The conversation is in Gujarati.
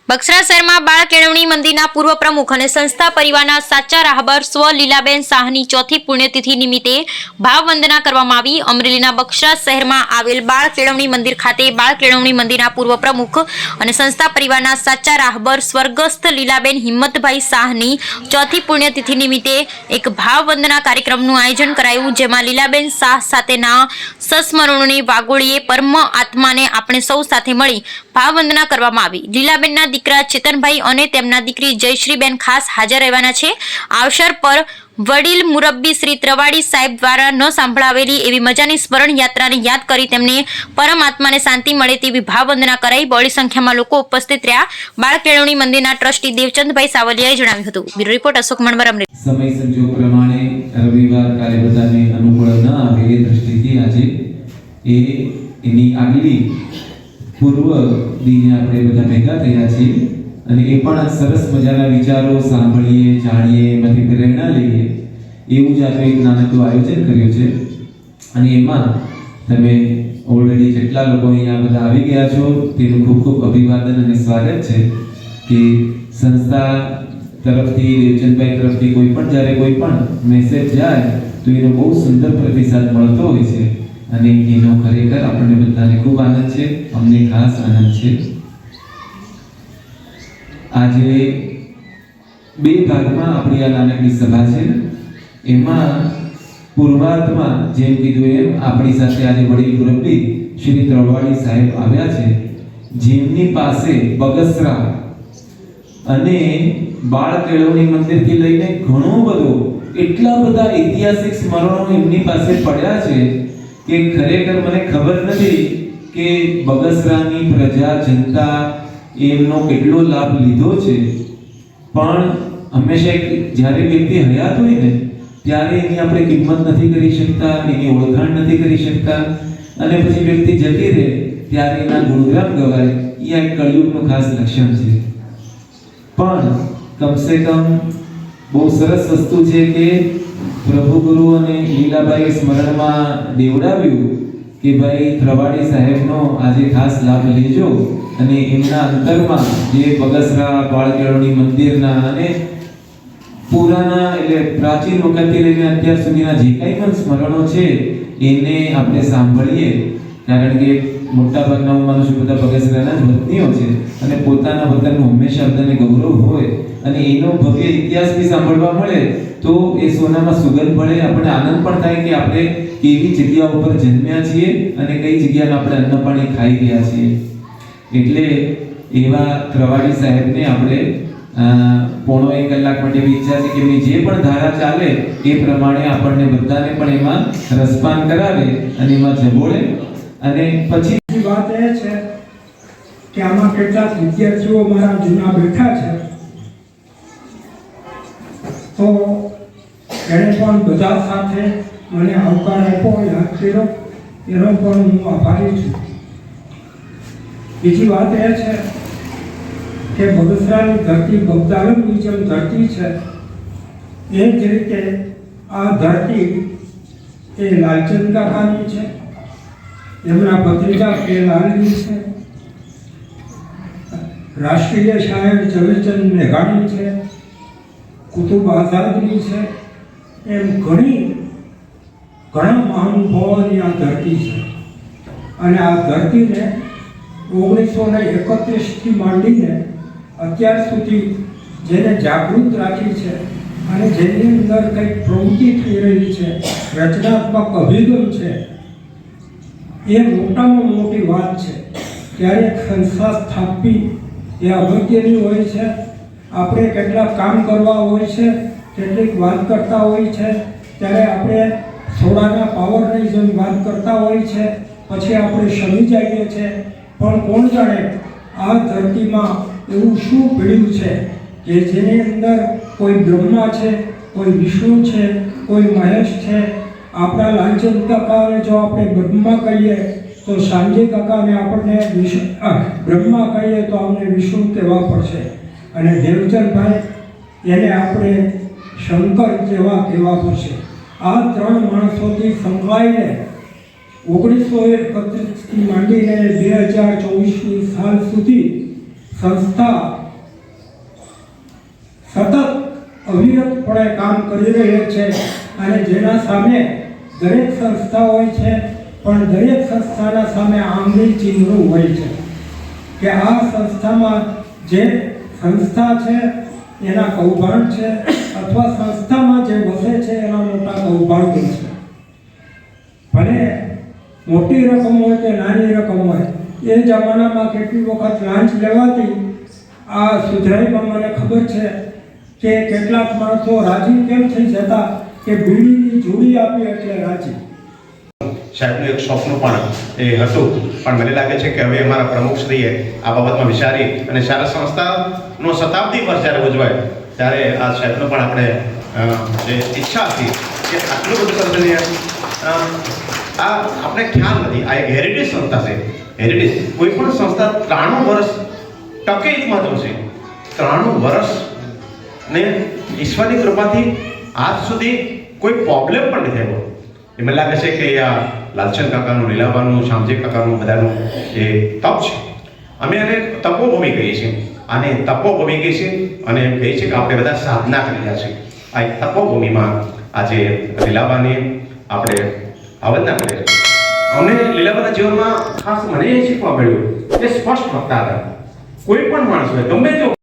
बक्सरा शहर में बाळ केळवणी मंदिरना पूर्व प्रमुख और संस्था परिवारना साचा राहबर स्व लीलाबेन शाहनी चौथी पुण्यतिथि निमित्ते भाववंदना करवामां आवी। अमरेलीना बक्सरा शहर में आवेल बाळ केळवणी मंदिर खाते बाळ केळवणी मंदिरना पूर्व प्रमुख और संस्था परिवारना साचा राहबर स्वर्गस्थ लीलाबेन हिम्मतभाई शाहनी चौथी पुण्यतिथि निमित्ते एक भाववंदना कार्यक्रमનું आयोजन कराયું, જેમાં લીલાબેન શાહ સાથેના સંસ્મરણોની વાગોળીએ પરમ આત્માને આપણે સૌ સાથે મળી ભાવવંદના કરવામાં આવી। લીલાબેનના દીકરા ચેતનભાઈ અને તેમના દીકરી જયશ્રીબેન ખાસ હાજર રહેવાના છે। આ અવસર પર વડીલ મુરબ્બી શ્રી ત્રવાડી સાહેબ દ્વારા ન સાંભળાવેલી એવી મજાની સ્મરણ યાત્રાને યાદ કરી તેમને પરમ આત્માને શાંતિ મળે તેવી ભાવવંદના કરાઈ। બહોળી સંખ્યામાં લોકો ઉપસ્થિત રહ્યા। બાળ કેળવણી મંદિરના ટ્રસ્ટી દેવચંદભાઈ સાવલિયાએ જણાવ્યું હતું। Bureau report Ashok Manvar, Amreli. समय संजोग प्रमाणे रविवार कार्य बधाने अनुकूल न आवे ए दृष्टिथी आज एनी आगली पूर्व दिने आपणे बधा भेगा थया छीए અને એ પણ સરસ મજાના વિચારો સાંભળીએ, જાણીએ, એમાંથી પ્રેરણા લઈએ એવું જ આપણે એક નાનકડું આયોજન કર્યું છે। અને એમાં તમે ઓલરેડી જેટલા લોકો અહીંયા બધા આવી ગયા છો તેનું ખૂબ ખૂબ અભિવાદન અને સ્વાગત છે કે સંસ્થા તરફથી દેવચંદભાઈ તરફથી કોઈ પણ જ્યારે કોઈ પણ મેસેજ જાય તો એનો બહુ સુંદર પ્રતિસાદ મળતો હોય છે અને એનો ખરેખર આપણને બધાને ખૂબ આનંદ છે, અમને ખાસ આનંદ છે। आज बे भाग में अपनी आ नानकड़ी सभा है एमा पूर्वार्ध में जेम कीधुं एम अपनी साथे आज वडील मुरब्बी श्री त्रोवाड़ी साहेब आव्या छे, जेमनी पासे बगसरा अने बाळ केळवणी मंदिर थी लईने घणो बधो एटला बधा ऐतिहासिक स्मरणो एमनी पासे पड्या छे के खरेखर मने खबर नथी के बगसरानी प्रजा जनता एमनो કેટલો લાભ લીધો છે। પણ હંમેશા જ્યારે વ્યક્તિ હયાત હોય ને ત્યારે એની આપણે કિંમત નથી કરી શકતા, એની ઓળખાણ નથી કરી શકતા અને પછી વ્યક્તિ જતી રહે ત્યારે એના ગુણગાન ગવાય એ એક કળયુગનું ખાસ લક્ષણ છે। પણ કમસે કમ બહુ સરસ વસ્તુ છે કે પ્રભુ ગુરુ અને લીલાબાઈ સ્મરણમાં દેવડાવ્યું કે ભાઈ ત્રવાડી સાહેબનો આજે ખાસ લાભ લેજો અને એમના અંતરમાં જે બગસરા બાળ કેળવણી મંદિરના અને પુરાના એટલે પ્રાચીન વખતથી લઈને અત્યાર સુધીના જે કંઈ પણ સ્મરણો છે એને આપણે સાંભળીએ, કારણ કે મોટાભાગના હું માનું છું બધા બગસરાના જ વતનીઓ છે અને પોતાના વતનનું હંમેશા બધાને ગૌરવ હોય અને એનો ભવ્ય ઇતિહાસ બી સાંભળવા મળે તો એ સોનામાં સુગંધ મળે, આપણને આનંદ પણ થાય કે આપણે કેવી જગ્યા ઉપર જન્મ્યા છીએ અને કઈ જગ્યામાં આપણે અન્ન પાણી ખાઈ ગયા છીએ। એટલે એવા ત્રવાડી સાહેબને આપણે પોણો 1 કલાક માટે ઈચ્છા છે કે એમની જે પણ ધારા ચાલે એ પ્રમાણે આપણને બધાને પણ એમાં રસપાન કરાવે અને એમાં જબોળે। અને પછી વાત એ છે કે આમાં કેટલાક વિદ્યાર્થીઓ મારા જૂના બેઠા છે તો એણે પણ બધા સાથે મને આવકાર આપ્યો, યાદ કર્યો, એનો પણ હું આભારી છું। બીજી વાત એ છે કે બગસરાની ધરતી બગદાલની જેમ ધરતી છે એ જ રીતે આ ધરતી એ લાલચંદ કાકાની છે, એમના ભત્રીજા કેલાલની છે, રાષ્ટ્રીય શાયર ઝવેરચંદ મેઘાણી છે, કુતુબ આઝાદની છે, એમ ઘણા મહાનુભાવોની આ ધરતી છે। અને આ ધરતીને 1931 થી માંડીને અત્યાર સુધી જેને જાગૃત રાખી છે અને જેની અંદર કંઈક પ્રવૃત્તિ થઈ રહી છે, રચનાત્મક અભિગમ છે, એ મોટામાં મોટી વાત છે। ત્યારે એક સંસ્થા સ્થાપવી એ અગત્યની હોય છે। આપણે કેટલાક કામ કરવા હોય છે, કેટલીક વાત કરતા હોય છે ત્યારે આપણે સોડાના પાવરની જેમ વાત કરતા હોય છે, પછી આપણે શમી જઈએ છીએ। પણ કોણ જાણે આ ધરતીમાં એવું શું પીડ્યું છે કે જેની અંદર કોઈ બ્રહ્મા છે, કોઈ વિષ્ણુ છે, કોઈ મહેશ છે। આપણા લાલચંદ કાકાને જો આપણે બ્રહ્મા કહીએ તો સાંજે કાકાને આપણને બ્રહ્મા કહીએ તો અમને વિષ્ણુ કહેવા પડશે અને દેવચંદભાઈ એને આપણે શંકર જેવા કહેવા પડશે। આ ત્રણ માણસોથી સંકળાઈને 1931 થી માંડીને 2024 સાલ સુધી સંસ્થા સતત અવિરતપણે કામ કરી રહી છે અને જેના સામે દરેક સંસ્થા હોય છે, પણ દરેક સંસ્થાના સામે આંગળી ચિહ્ન હોય છે કે આ સંસ્થામાં જે સંસ્થા છે એના કૌભાંડ છે અથવા સંસ્થામાં જે વસે છે એના મોટા કૌભાંડ છે. ભલે મોટી રકમ હોય કે નાની રકમ હોય, એ જમાનામાં કેટલી વખત લાંચ લેવાતી. આ સુધરાઈમાં મને ખબર છે કે કેટલાક માણસો રાજી કેમ થઈ જતા કે બીડીની જોડી આપી એટલે રાજી. સાહેબનું એક સ્વપ્ન પણ એ હતું, પણ મને લાગે છે કે હવે અમારા પ્રમુખશ્રીએ આ બાબતમાં વિચારી અને સારા સંસ્થાનો શતાબ્દી વર્ષ જ્યારે ઉજવાય ત્યારે આ સાહેબનો પણ આપણે જે ઈચ્છા હતી કે આટલું બધું સર્જનીય આ આપણે ખ્યાલ નથી. આ એક હેરિટેજ સંસ્થા છે. હેરિટેજ કોઈ પણ સંસ્થા 93 વર્ષ ટકે જ મહત્વ છે. 93 વર્ષ ને ઈશ્વરની કૃપાથી આજ સુધી કોઈ પ્રોબ્લેમ પણ નથી આવ્યો. એ મને લાગે છે કે આ લાલચંદ કાકાનું, લીલાબાનું, શ્યામજી કાકાનું બધાનું એ તપ છે. અમે આને તપોભૂમિ કહીએ છીએ. આને તપોભૂમિ કહીએ છીએ અને એમ કહીએ છીએ કે આપણે બધા સાધના કરી રહ્યા છીએ. આ એક તપોભૂમિમાં આજે લીલાબાની આપણે આવડના કરીએ છીએ. અમને લીલાબાના જીવનમાં ખાસ મને એ શીખવા મળ્યું કે સ્પષ્ટ વક્તા હતા. કોઈ પણ માણસ હોય, ગમે તે